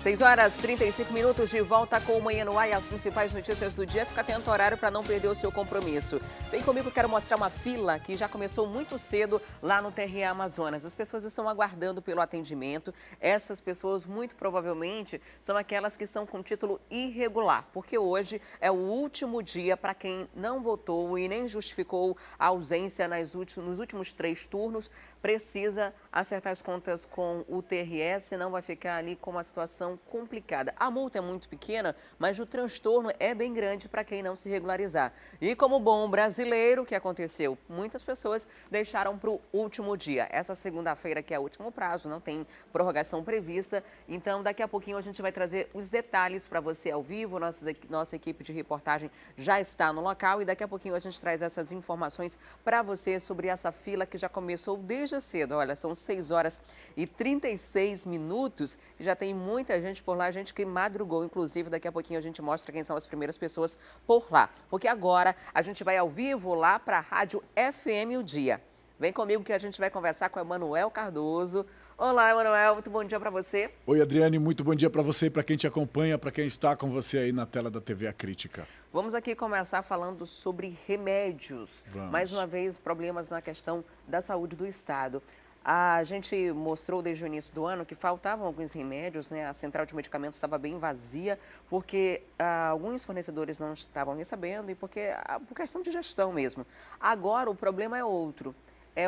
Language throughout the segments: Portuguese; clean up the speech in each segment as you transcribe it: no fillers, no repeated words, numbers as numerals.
6h35 de volta com o Manhã no Ar e as principais notícias do dia. Fica atento ao horário para não perder o seu compromisso. Vem comigo, quero mostrar uma fila que já começou muito cedo lá no TRE Amazonas. As pessoas estão aguardando pelo atendimento. Essas pessoas, muito provavelmente, são aquelas que estão com título irregular, porque hoje é o último dia para quem não votou e nem justificou a ausência nos últimos 3 turnos. Precisa acertar as contas com o TRE, senão vai ficar ali com uma situação complicada. A multa é muito pequena, mas o transtorno é bem grande para quem não se regularizar. E como bom brasileiro, o que aconteceu? Muitas pessoas deixaram para o último dia. Essa segunda-feira, que é o último prazo, não tem prorrogação prevista. Então, daqui a pouquinho a gente vai trazer os detalhes para você ao vivo. Nossa equipe de reportagem já está no local e daqui a pouquinho a gente traz essas informações para você sobre essa fila que já começou desde cedo. Olha, são 6h36 e já tem muita gente por lá, gente que madrugou. Inclusive, daqui a pouquinho a gente mostra quem são as primeiras pessoas por lá. Porque agora a gente vai ao vivo lá para a Rádio FM O Dia. Vem comigo que a gente vai conversar com o Emanuel Cardoso. Olá, Emanuel, muito bom dia para você. Oi, Adriane, muito bom dia para você, para quem te acompanha, para quem está com você aí na tela da TV A Crítica. Vamos aqui começar falando sobre remédios. Vamos. Mais uma vez, problemas na questão da saúde do Estado. A gente mostrou desde o início do ano que faltavam alguns remédios, né? A central de medicamentos estava bem vazia, porque alguns fornecedores não estavam recebendo e por questão de gestão mesmo. Agora o problema é outro.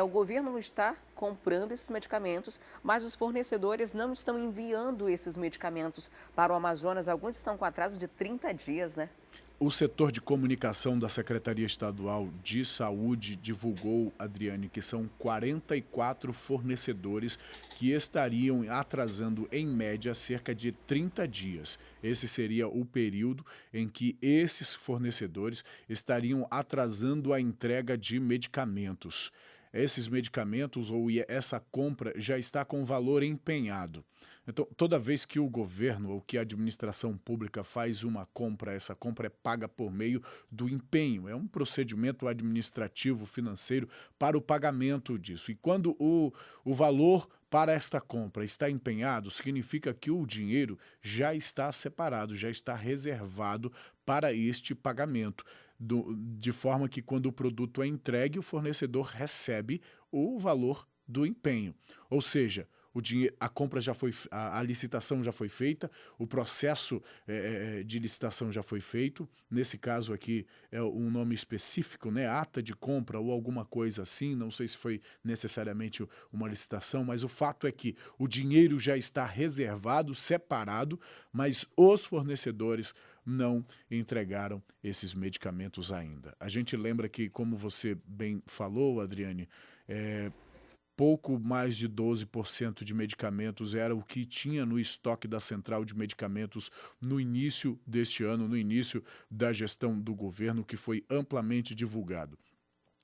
O governo não está comprando esses medicamentos, mas os fornecedores não estão enviando esses medicamentos para o Amazonas. Alguns estão com atraso de 30 dias, né? O setor de comunicação da Secretaria Estadual de Saúde divulgou, Adriane, que são 44 fornecedores que estariam atrasando, em média, cerca de 30 dias. Esse seria o período em que esses fornecedores estariam atrasando a entrega de medicamentos. Esses medicamentos ou essa compra já está com valor empenhado. Então, toda vez que o governo ou que a administração pública faz uma compra, essa compra é paga por meio do empenho. É um procedimento administrativo financeiro para o pagamento disso. E quando o valor para esta compra está empenhado, significa que o dinheiro já está separado, já está reservado para este pagamento. De forma que quando o produto é entregue, o fornecedor recebe o valor do empenho. Ou seja, o dinheiro, a compra já foi, a licitação já foi feita, o processo de licitação já foi feito. Nesse caso aqui é um nome específico, né? Ata de compra ou alguma coisa assim. Não sei se foi necessariamente uma licitação, mas o fato é que o dinheiro já está reservado, separado, mas os fornecedores não entregaram esses medicamentos ainda. A gente lembra que, como você bem falou, Adriane, pouco mais de 12% de medicamentos era o que tinha no estoque da Central de Medicamentos no início deste ano, no início da gestão do governo, que foi amplamente divulgado.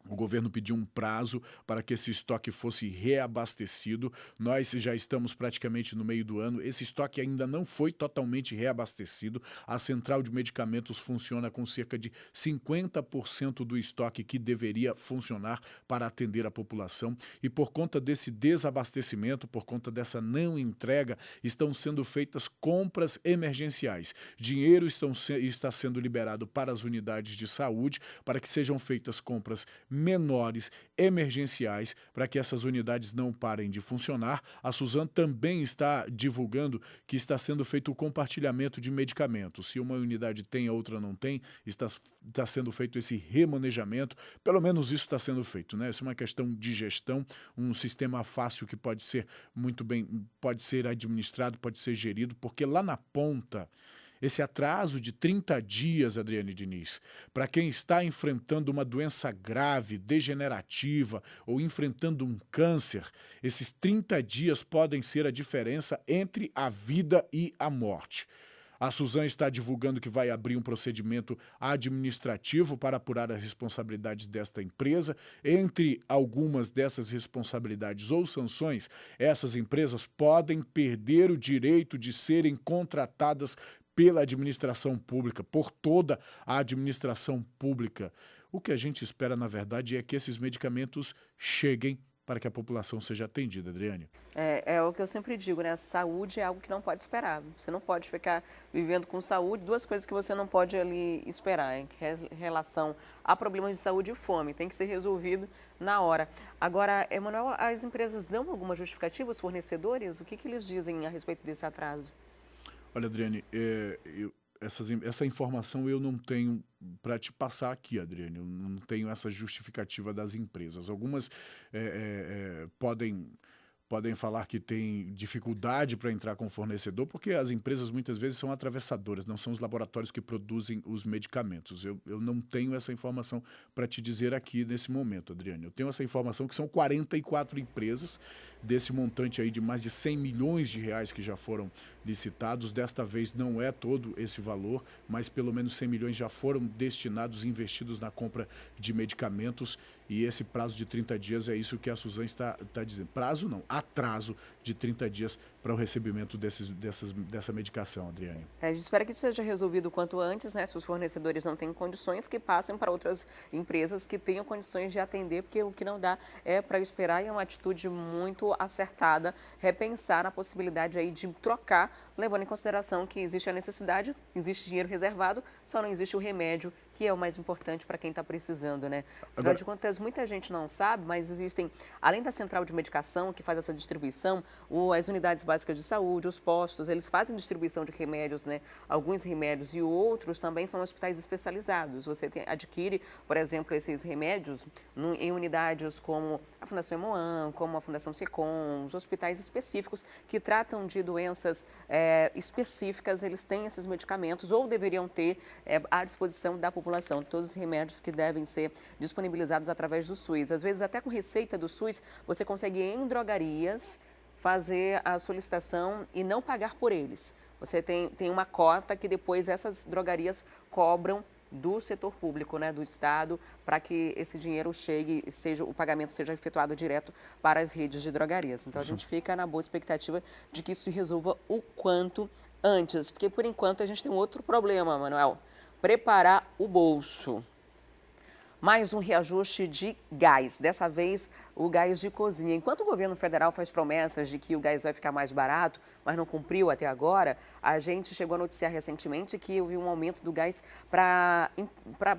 O governo pediu um prazo para que esse estoque fosse reabastecido. Nós já estamos praticamente no meio do ano. Esse estoque ainda não foi totalmente reabastecido. A central de medicamentos funciona com cerca de 50% do estoque que deveria funcionar para atender a população. E por conta desse desabastecimento, por conta dessa não entrega, estão sendo feitas compras emergenciais. Dinheiro está sendo liberado para as unidades de saúde para que sejam feitas compras menores, emergenciais, para que essas unidades não parem de funcionar. A Suzano também está divulgando que está sendo feito o compartilhamento de medicamentos. Se uma unidade tem, a outra não tem, está sendo feito esse remanejamento. Pelo menos isso está sendo feito, né? Isso é uma questão de gestão, um sistema fácil que pode ser muito bem, pode ser administrado, pode ser gerido, porque lá na ponta, esse atraso de 30 dias, Adriane Diniz, para quem está enfrentando uma doença grave, degenerativa ou enfrentando um câncer, esses 30 dias podem ser a diferença entre a vida e a morte. A Suzano está divulgando que vai abrir um procedimento administrativo para apurar as responsabilidades desta empresa. Entre algumas dessas responsabilidades ou sanções, essas empresas podem perder o direito de serem contratadas pela administração pública, por toda a administração pública. O que a gente espera, na verdade, é que esses medicamentos cheguem para que a população seja atendida, Adriane. É o que eu sempre digo, né? Saúde é algo que não pode esperar. Você não pode ficar vivendo com saúde. Duas coisas que você não pode ali esperar, em relação a problemas de saúde e fome. Tem que ser resolvido na hora. Agora, Emanuel, as empresas dão alguma justificativa, os fornecedores? O que eles dizem a respeito desse atraso? Olha, Adriane, essa informação eu não tenho para te passar aqui, Adriane. Eu não tenho essa justificativa das empresas. Algumas podem falar que tem dificuldade para entrar com o fornecedor, porque as empresas muitas vezes são atravessadoras, não são os laboratórios que produzem os medicamentos. Eu não tenho essa informação para te dizer aqui nesse momento, Adriane. Eu tenho essa informação que são 44 empresas desse montante aí de mais de 100 milhões de reais que já foram licitados. Desta vez não é todo esse valor, mas pelo menos 100 milhões já foram destinados, investidos na compra de medicamentos, e esse prazo de 30 dias é isso que a Suzane está dizendo. Prazo não, atraso de 30 dias para o recebimento dessa medicação, Adriane. A gente espera que isso seja resolvido o quanto antes, né? Se os fornecedores não têm condições, que passem para outras empresas que tenham condições de atender, porque o que não dá é para esperar, e é uma atitude muito acertada repensar a possibilidade aí de trocar, levando em consideração que existe a necessidade, existe dinheiro reservado, só não existe o remédio, que é o mais importante para quem está precisando, né? Afinal de contas, muita gente não sabe, mas existem, além da central de medicação que faz essa distribuição, as unidades básicas de saúde, os postos, eles fazem distribuição de remédios, né? Alguns remédios, e outros também são hospitais especializados. Você adquire, por exemplo, esses remédios em unidades como a Fundação Emoan, como a Fundação Secom, os hospitais específicos que tratam de doenças específicas, eles têm esses medicamentos, ou deveriam ter à disposição da população, todos os remédios que devem ser disponibilizados através do SUS. Às vezes, até com receita do SUS, você consegue ir em drogarias fazer a solicitação e não pagar por eles. Você tem uma cota que depois essas drogarias cobram do setor público, né, do Estado, para que esse dinheiro chegue, o pagamento seja efetuado direto para as redes de drogarias. Então, a gente fica na boa expectativa de que isso se resolva o quanto antes, porque, por enquanto, a gente tem um outro problema, Manuel: preparar o bolso. Mais um reajuste de gás, dessa vez o gás de cozinha. Enquanto o governo federal faz promessas de que o gás vai ficar mais barato, mas não cumpriu até agora, a gente chegou a noticiar recentemente que houve um aumento do gás para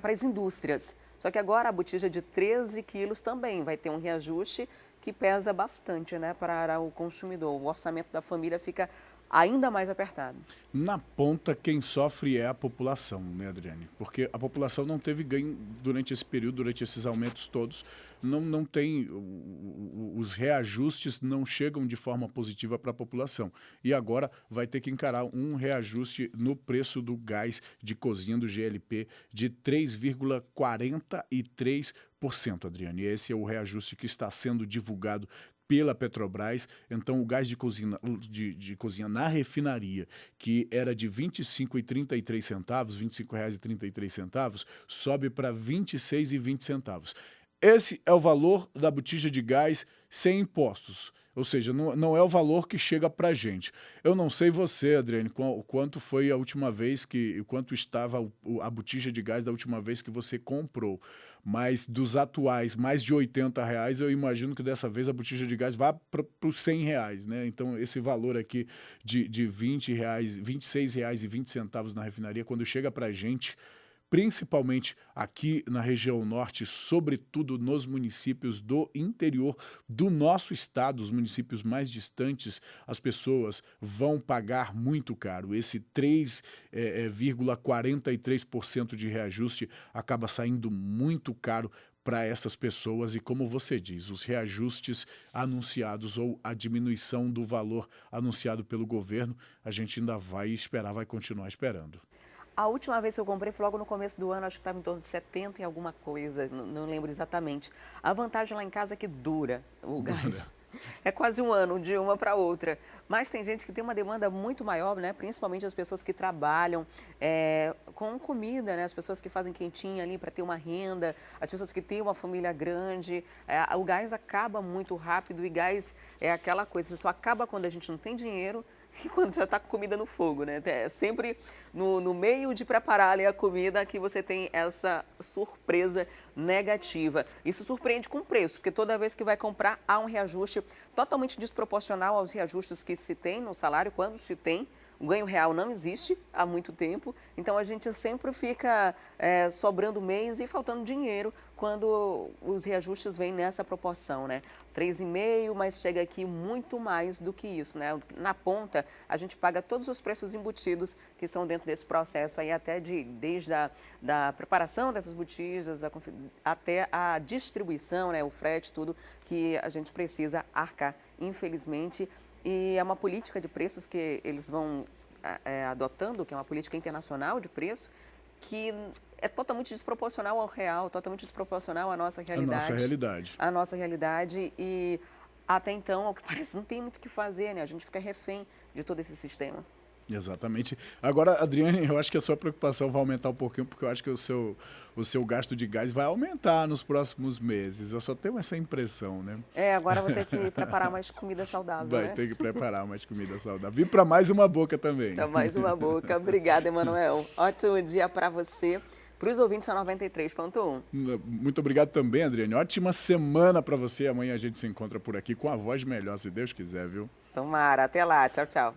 as indústrias. Só que agora a botija de 13 quilos também vai ter um reajuste que pesa bastante, né, para o consumidor. O orçamento da família fica ainda mais apertado. Na ponta, quem sofre é a população, né, Adriane? Porque a população não teve ganho durante esse período, durante esses aumentos todos. Não tem, os reajustes não chegam de forma positiva para a população. E agora vai ter que encarar um reajuste no preço do gás de cozinha, do GLP, de 3,43%, Adriane. E esse é o reajuste que está sendo divulgado pela Petrobras. Então, o gás de cozinha na refinaria, que era de R$ 25,33, R$ 25,33, sobe para R$ 26,20. Esse é o valor da botija de gás sem impostos. Ou seja, não é o valor que chega para a gente. Eu não sei você, Adriane, quanto foi a última vez quanto estava a botija de gás da última vez que você comprou. Mas dos atuais, mais de R$80, eu imagino que dessa vez a botija de gás vá para os R$100, né? Então, esse valor aqui de R$20, R$ 26,20 na refinaria, quando chega para a gente, principalmente aqui na região norte, sobretudo nos municípios do interior do nosso estado, os municípios mais distantes, as pessoas vão pagar muito caro. Esse 3,43% de reajuste acaba saindo muito caro para essas pessoas e, como você diz, os reajustes anunciados ou a diminuição do valor anunciado pelo governo, a gente ainda vai esperar, vai continuar esperando. A última vez que eu comprei foi logo no começo do ano, acho que estava em torno de 70 e alguma coisa, não lembro exatamente. A vantagem lá em casa é que dura o gás. É quase um ano de uma para outra. Mas tem gente que tem uma demanda muito maior, né? Principalmente as pessoas que trabalham com comida, né? As pessoas que fazem quentinha ali para ter uma renda, as pessoas que têm uma família grande. O gás acaba muito rápido e gás é aquela coisa, só acaba quando a gente não tem dinheiro e quando já está com comida no fogo, né? É sempre no meio de preparar ali a comida que você tem essa surpresa negativa. Isso surpreende com o preço, porque toda vez que vai comprar há um reajuste totalmente desproporcional aos reajustes que se tem no salário, quando se tem. O ganho real não existe há muito tempo, então a gente sempre fica sobrando mês e faltando dinheiro quando os reajustes vêm nessa proporção, né? 3,5, mas chega aqui muito mais do que isso, né? Na ponta, a gente paga todos os preços embutidos que estão dentro desse processo aí, até desde da preparação dessas botijas, até a distribuição, né? O frete, tudo que a gente precisa arcar, infelizmente. E é uma política de preços que eles vão adotando, que é uma política internacional de preço, que é totalmente desproporcional ao real, totalmente desproporcional à nossa realidade. A nossa realidade. A nossa realidade e até então, ao que parece, não tem muito o que fazer, né? A gente fica refém de todo esse sistema. Exatamente. Agora, Adriane, eu acho que a sua preocupação vai aumentar um pouquinho, porque eu acho que o seu gasto de gás vai aumentar nos próximos meses. Eu só tenho essa impressão, né? Agora eu vou ter que preparar mais comida saudável, Vai ter que preparar mais comida saudável. E para mais uma boca também. Para mais uma boca. Obrigada, Emanuel. Ótimo dia para você. Para os ouvintes, a 93.1. Muito obrigado também, Adriane. Ótima semana para você. Amanhã a gente se encontra por aqui com a voz melhor, se Deus quiser, viu? Tomara. Até lá. Tchau, tchau.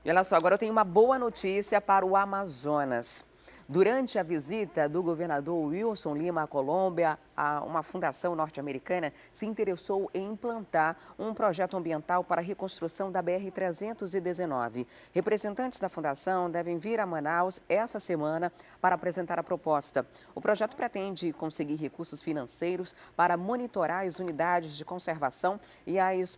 E olha só, agora eu tenho uma boa notícia para o Amazonas. Durante a visita do governador Wilson Lima à Colômbia, uma fundação norte-americana se interessou em implantar um projeto ambiental para a reconstrução da BR-319. Representantes da fundação devem vir a Manaus essa semana para apresentar a proposta. O projeto pretende conseguir recursos financeiros para monitorar as unidades de conservação e as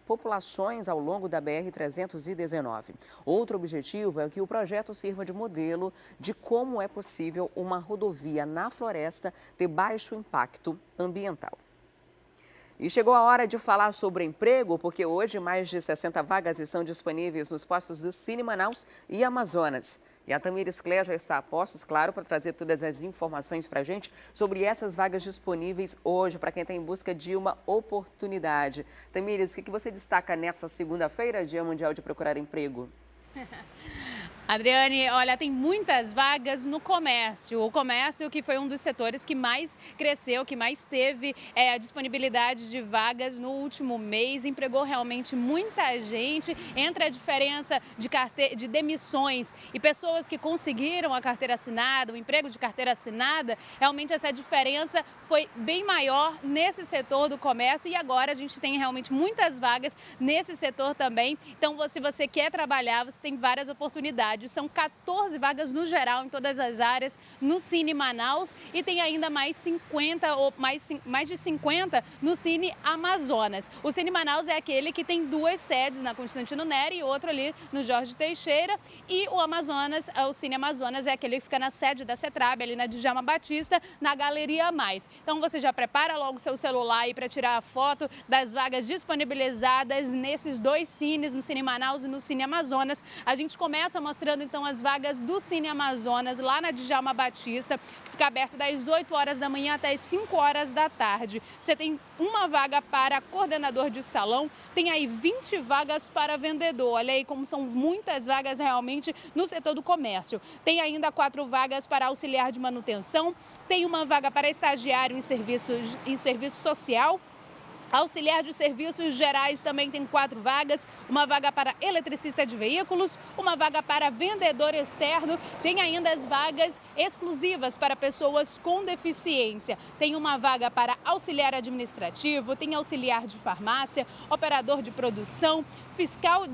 populações ao longo da BR-319. Outro objetivo é que o projeto sirva de modelo de como é possível uma rodovia na floresta ter baixo impacto ambiental. E chegou a hora de falar sobre emprego, porque hoje mais de 60 vagas estão disponíveis nos postos do Cine Manaus e Amazonas. E a Tamires Clé já está a postos, claro, para trazer todas as informações para a gente sobre essas vagas disponíveis hoje, para quem está em busca de uma oportunidade. Tamires, o que você destaca nessa segunda-feira, Dia Mundial de Procurar Emprego? Adriane, olha, tem muitas vagas no comércio. O comércio que foi um dos setores que mais cresceu, que mais teve a disponibilidade de vagas no último mês, empregou realmente muita gente. Entre a diferença de demissões e pessoas que conseguiram a carteira assinada, o emprego de carteira assinada, realmente essa diferença foi bem maior nesse setor do comércio e agora a gente tem realmente muitas vagas nesse setor também. Então, se você quer trabalhar, você tem várias oportunidades. São 14 vagas no geral em todas as áreas no Cine Manaus e tem ainda mais 50 ou mais de 50 no Cine Amazonas. O Cine Manaus é aquele que tem duas sedes, na Constantino Neri e outro ali no Jorge Teixeira, e o Cine Amazonas é aquele que fica na sede da Cetrab, ali na Djalma Batista, na Galeria Mais. Então você já prepara logo o seu celular aí para tirar a foto das vagas disponibilizadas nesses dois cines, no Cine Manaus e no Cine Amazonas. A gente começa mostrando então as vagas do Cine Amazonas lá na Djalma Batista, que fica aberto das 8 horas da manhã até as 5 horas da tarde. Você tem uma vaga para coordenador de salão, tem aí 20 vagas para vendedor. Olha aí como são muitas vagas realmente no setor do comércio. Tem ainda 4 vagas para auxiliar de manutenção, tem uma vaga para estagiário em serviço social. Auxiliar de serviços gerais também tem 4 vagas, uma vaga para eletricista de veículos, uma vaga para vendedor externo, tem ainda as vagas exclusivas para pessoas com deficiência. Tem uma vaga para auxiliar administrativo, tem auxiliar de farmácia, operador de produção, fiscal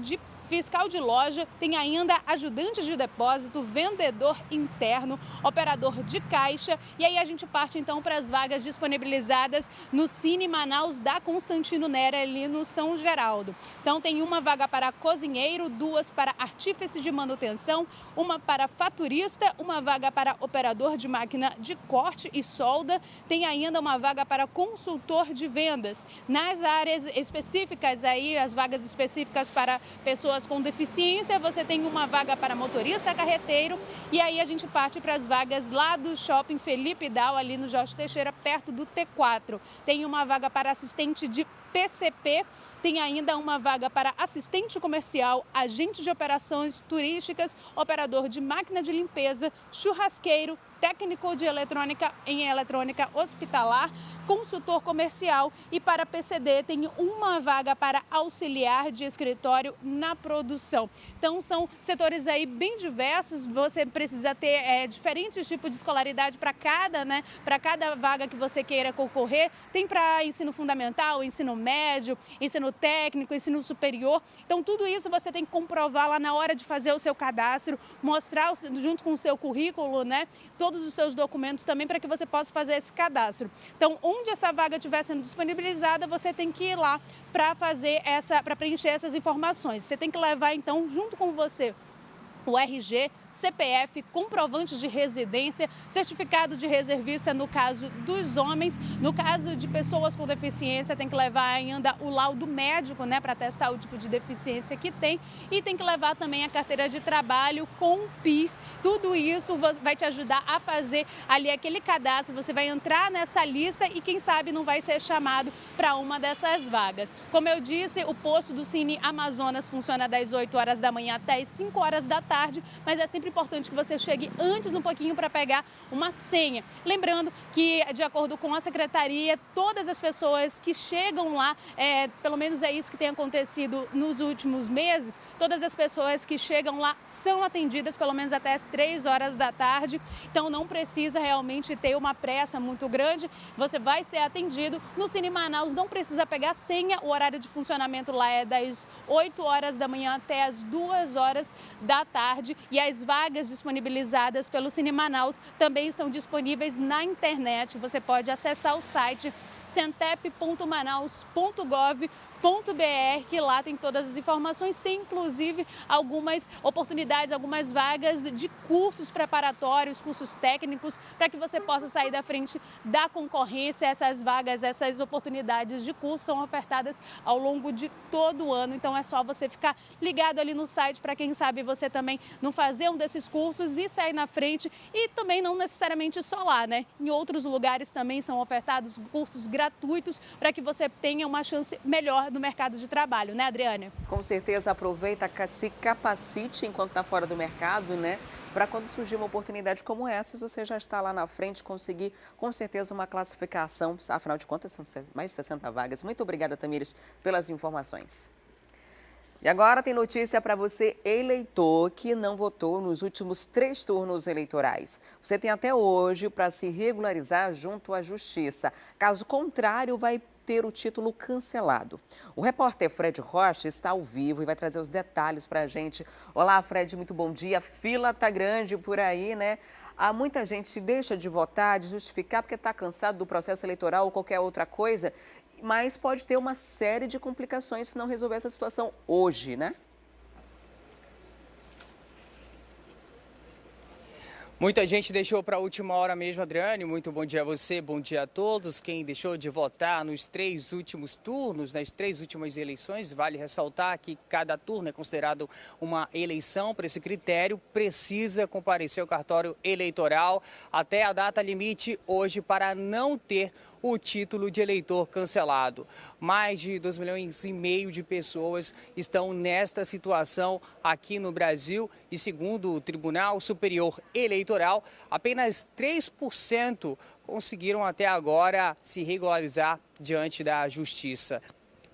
fiscal de loja, tem ainda ajudante de depósito, vendedor interno, operador de caixa. E aí a gente parte então para as vagas disponibilizadas no Cine Manaus da Constantino Nera, ali no São Geraldo. Então tem uma vaga para cozinheiro, 2 para artífice de manutenção, uma para faturista, uma vaga para operador de máquina de corte e solda. Tem ainda uma vaga para consultor de vendas. Nas áreas específicas aí, as vagas específicas para pessoas com deficiência, você tem uma vaga para motorista carreteiro. E aí a gente parte para as vagas lá do Shopping Felipe Dal, ali no Jorge Teixeira, perto do T4. Tem uma vaga para assistente de PCP, tem ainda uma vaga para assistente comercial, agente de operações turísticas, operador de máquina de limpeza, churrasqueiro, técnico de eletrônica em eletrônica hospitalar, consultor comercial, e para PCD tem uma vaga para auxiliar de escritório na produção. Então são setores aí bem diversos, você precisa ter diferentes tipos de escolaridade para cada vaga que você queira concorrer. Tem para ensino fundamental, ensino médio, ensino técnico, ensino superior. Então tudo isso você tem que comprovar lá na hora de fazer o seu cadastro, mostrar junto com o seu currículo, todos os seus documentos também, para que você possa fazer esse cadastro. Então, onde essa vaga estiver sendo disponibilizada, você tem que ir lá para preencher essas informações. Você tem que levar então junto com você o RG, CPF, comprovantes de residência, certificado de reservista no caso dos homens. No caso de pessoas com deficiência, tem que levar ainda o laudo médico, para testar o tipo de deficiência que tem. E tem que levar também a carteira de trabalho com o PIS. Tudo isso vai te ajudar a fazer ali aquele cadastro. Você vai entrar nessa lista e quem sabe não vai ser chamado para uma dessas vagas. Como eu disse, o posto do Cine Amazonas funciona das 8 horas da manhã até as 5 horas da tarde, mas é sempre importante que você chegue antes um pouquinho para pegar uma senha. Lembrando que, de acordo com a secretaria, todas as pessoas que chegam lá, pelo menos é isso que tem acontecido nos últimos meses, todas as pessoas que chegam lá são atendidas pelo menos até as 3 horas da tarde, então não precisa realmente ter uma pressa muito grande, você vai ser atendido. No Cine Manaus não precisa pegar senha, o horário de funcionamento lá é das 8 horas da manhã até as 2 horas da tarde. E as vagas disponibilizadas pelo Cine Manaus também estão disponíveis na internet. Você pode acessar o site centep.manaus.gov.br, que lá tem todas as informações, tem inclusive algumas oportunidades, algumas vagas de cursos preparatórios, cursos técnicos, para que você possa sair da frente da concorrência. Essas vagas, essas oportunidades de curso são ofertadas ao longo de todo o ano, então é só você ficar ligado ali no site para quem sabe você também não fazer um desses cursos e sair na frente. E também não necessariamente só lá, Em outros lugares também são ofertados cursos gratuitos para que você tenha uma chance melhor no mercado de trabalho, Adriane? Com certeza, aproveita, se capacite enquanto está fora do mercado, para quando surgir uma oportunidade como essa, você já está lá na frente, conseguir com certeza uma classificação. Afinal de contas, são mais de 60 vagas. Muito obrigada, Tamires, pelas informações. E agora tem notícia para você, eleitor, que não votou nos últimos 3 turnos eleitorais. Você tem até hoje para se regularizar junto à Justiça. Caso contrário, vai ter o título cancelado. O repórter Fred Rocha está ao vivo e vai trazer os detalhes para a gente. Olá, Fred, muito bom dia. A fila tá grande por aí, Há muita gente que deixa de votar, de justificar porque está cansado do processo eleitoral ou qualquer outra coisa, mas pode ter uma série de complicações se não resolver essa situação hoje, Muita gente deixou para a última hora mesmo, Adriane. Muito bom dia a você, bom dia a todos. Quem deixou de votar nos 3 últimos turnos, nas 3 últimas eleições, vale ressaltar que cada turno é considerado uma eleição. Por esse critério, precisa comparecer ao cartório eleitoral até a data limite hoje para não ter o título de eleitor cancelado. Mais de 2,5 milhões de pessoas estão nesta situação aqui no Brasil e, segundo o Tribunal Superior Eleitoral, apenas 3% conseguiram até agora se regularizar diante da Justiça.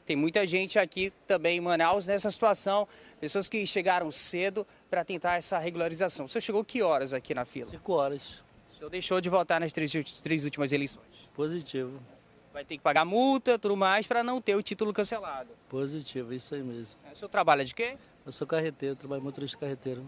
Tem muita gente aqui também em Manaus nessa situação, pessoas que chegaram cedo para tentar essa regularização. O senhor chegou que horas aqui na fila? 5 horas. O senhor deixou de votar nas 3 últimas eleições? Positivo. Vai ter que pagar multa, tudo mais, para não ter o título cancelado. Positivo, isso aí mesmo. O senhor trabalha de quê? Eu sou carreteiro, trabalho motorista carreteiro.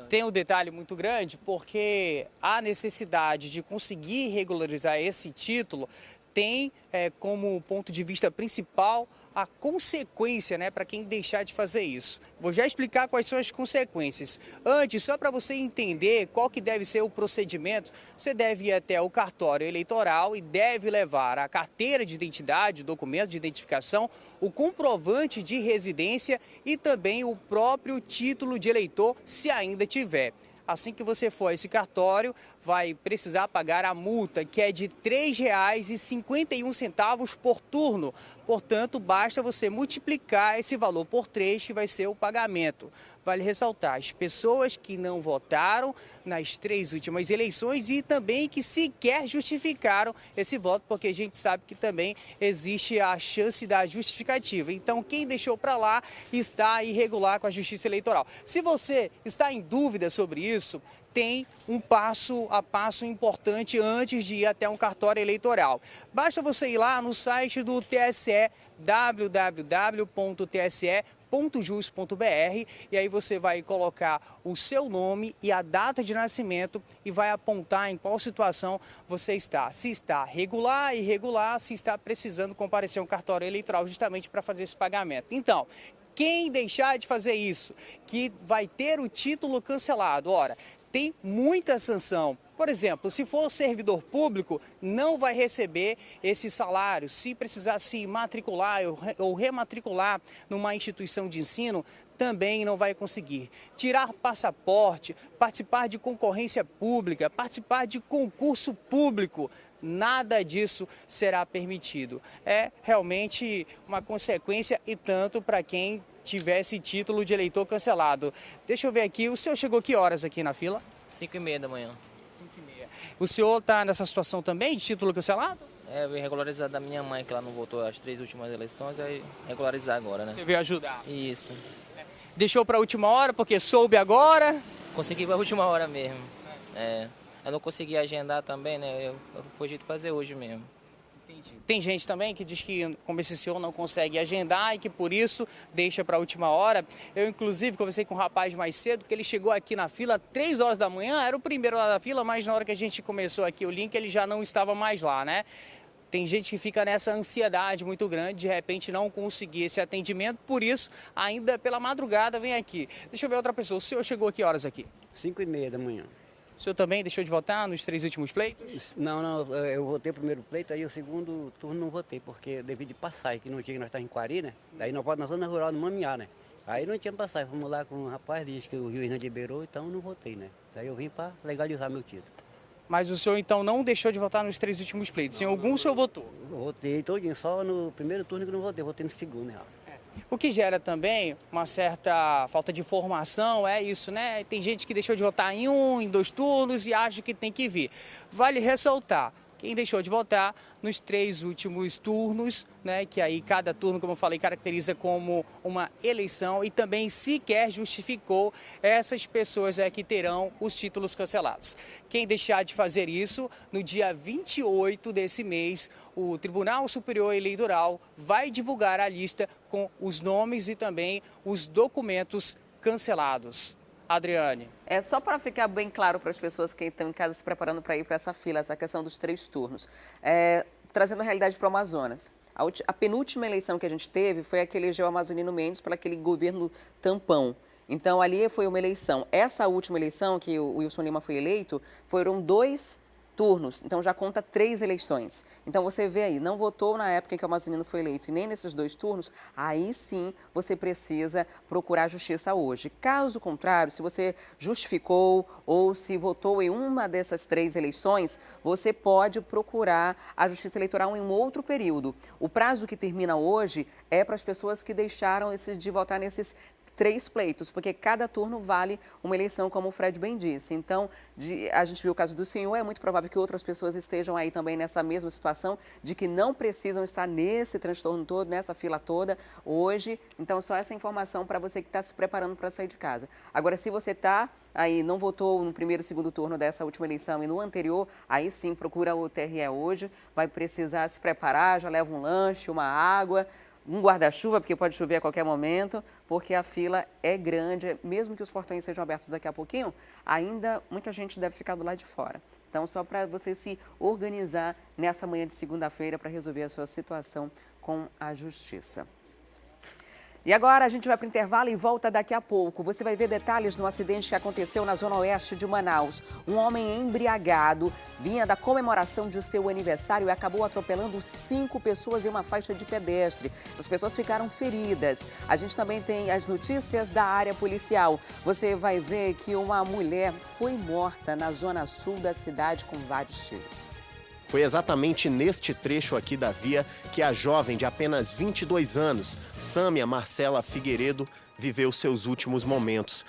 Tem um detalhe muito grande, porque a necessidade de conseguir regularizar esse título tem como ponto de vista principal a consequência, né, para quem deixar de fazer isso. Vou já explicar quais são as consequências. Antes, só para você entender qual que deve ser o procedimento, você deve ir até o cartório eleitoral e deve levar a carteira de identidade, o documento de identificação, o comprovante de residência e também o próprio título de eleitor, se ainda tiver. Assim que você for a esse cartório, vai precisar pagar a multa, que é de R$ 3,51 por turno. Portanto, basta você multiplicar esse valor por 3, que vai ser o pagamento. Vale ressaltar, as pessoas que não votaram nas 3 últimas eleições e também que sequer justificaram esse voto, porque a gente sabe que também existe a chance da justificativa. Então, quem deixou para lá está irregular com a Justiça Eleitoral. Se você está em dúvida sobre isso, tem um passo a passo importante antes de ir até um cartório eleitoral. Basta você ir lá no site do TSE, www.tse.jus.br, e aí você vai colocar o seu nome e a data de nascimento e vai apontar em qual situação você está. Se está regular, irregular, se está precisando comparecer a um cartório eleitoral justamente para fazer esse pagamento. Então, quem deixar de fazer isso, que vai ter o título cancelado, ora, tem muita sanção. Por exemplo, se for servidor público, não vai receber esse salário. Se precisar se matricular ou rematricular numa instituição de ensino, também não vai conseguir. Tirar passaporte, participar de concorrência pública, participar de concurso público, nada disso será permitido. É realmente uma consequência e tanto para quem tivesse título de eleitor cancelado. Deixa eu ver aqui, o senhor chegou que horas aqui na fila? 5h30 da manhã. 5h30. O senhor está nessa situação também de título cancelado? Eu vim regularizar da minha mãe, que ela não votou as 3 últimas eleições, aí regularizar agora, né? Você veio ajudar? Isso. Deixou para a última hora porque soube agora? Consegui para a última hora mesmo. Eu não consegui agendar também, né? Foi jeito de fazer hoje mesmo. Entendi. Tem gente também que diz que, como esse senhor não consegue agendar e que por isso deixa para a última hora. Eu, inclusive, conversei com um rapaz mais cedo, que ele chegou aqui na fila 3 horas da manhã, era o primeiro lá da fila, mas na hora que a gente começou aqui o link, ele já não estava mais lá, né? Tem gente que fica nessa ansiedade muito grande, de repente não conseguir esse atendimento, por isso, ainda pela madrugada, vem aqui. Deixa eu ver outra pessoa, o senhor chegou a que horas aqui? 5h30 da manhã. O senhor também deixou de votar nos 3 últimos pleitos? Não, eu votei o primeiro pleito, aí o segundo turno não votei, porque devido de passagem, que não tinha, que nós estávamos em Quari, né? Daí nós votamos na zona rural, no Mamiá, né? Aí não tinha passagem, fomos lá com um rapaz, disse que o juiz não liberou, então não votei, né? Daí eu vim para legalizar meu título. Mas o senhor então não deixou de votar nos 3 últimos pleitos? Em algum o senhor votou? Eu votei todinho, só no primeiro turno que não votei no segundo, né? O que gera também uma certa falta de informação, é isso, né? Tem gente que deixou de votar em 1, em 2 turnos e acha que tem que vir. Vale ressaltar, quem deixou de votar nos 3 últimos turnos, né? Que aí cada turno, como eu falei, caracteriza como uma eleição e também sequer justificou, essas pessoas que terão os títulos cancelados. Quem deixar de fazer isso, no dia 28 desse mês, o Tribunal Superior Eleitoral vai divulgar a lista com os nomes e também os documentos cancelados. Adriane. É só para ficar bem claro para as pessoas que estão em casa se preparando para ir para essa fila, essa questão dos 3 turnos. Trazendo a realidade para o Amazonas. A penúltima eleição que a gente teve foi a que elegeu o Amazonino Mendes para aquele governo tampão. Então, ali foi uma eleição. Essa última eleição, que o Wilson Lima foi eleito, foram 2 turnos, então já conta 3 eleições. Então você vê aí, não votou na época em que o Amazonino foi eleito e nem nesses 2 turnos, aí sim você precisa procurar a justiça hoje. Caso contrário, se você justificou ou se votou em uma dessas 3 eleições, você pode procurar a justiça eleitoral em um outro período. O prazo que termina hoje é para as pessoas que deixaram de votar nesses 3 pleitos, porque cada turno vale uma eleição, como o Fred bem disse. Então, a gente viu o caso do senhor, é muito provável que outras pessoas estejam aí também nessa mesma situação, de que não precisam estar nesse transtorno todo, nessa fila toda hoje. Então, só essa informação para você que está se preparando para sair de casa. Agora, se você está aí, não votou no primeiro e segundo turno dessa última eleição e no anterior, aí sim, procura o TRE hoje, vai precisar se preparar, já leva um lanche, uma água, um guarda-chuva, porque pode chover a qualquer momento, porque a fila é grande, mesmo que os portões sejam abertos daqui a pouquinho, ainda muita gente deve ficar do lado de fora. Então, só para você se organizar nessa manhã de segunda-feira para resolver a sua situação com a Justiça. E agora a gente vai para o intervalo e volta daqui a pouco. Você vai ver detalhes de um acidente que aconteceu na zona oeste de Manaus. Um homem embriagado vinha da comemoração de seu aniversário e acabou atropelando 5 pessoas em uma faixa de pedestre. Essas pessoas ficaram feridas. A gente também tem as notícias da área policial. Você vai ver que uma mulher foi morta na zona sul da cidade com vários tiros. Foi exatamente neste trecho aqui da via que a jovem de apenas 22 anos, Sâmia Marcela Figueiredo, viveu seus últimos momentos.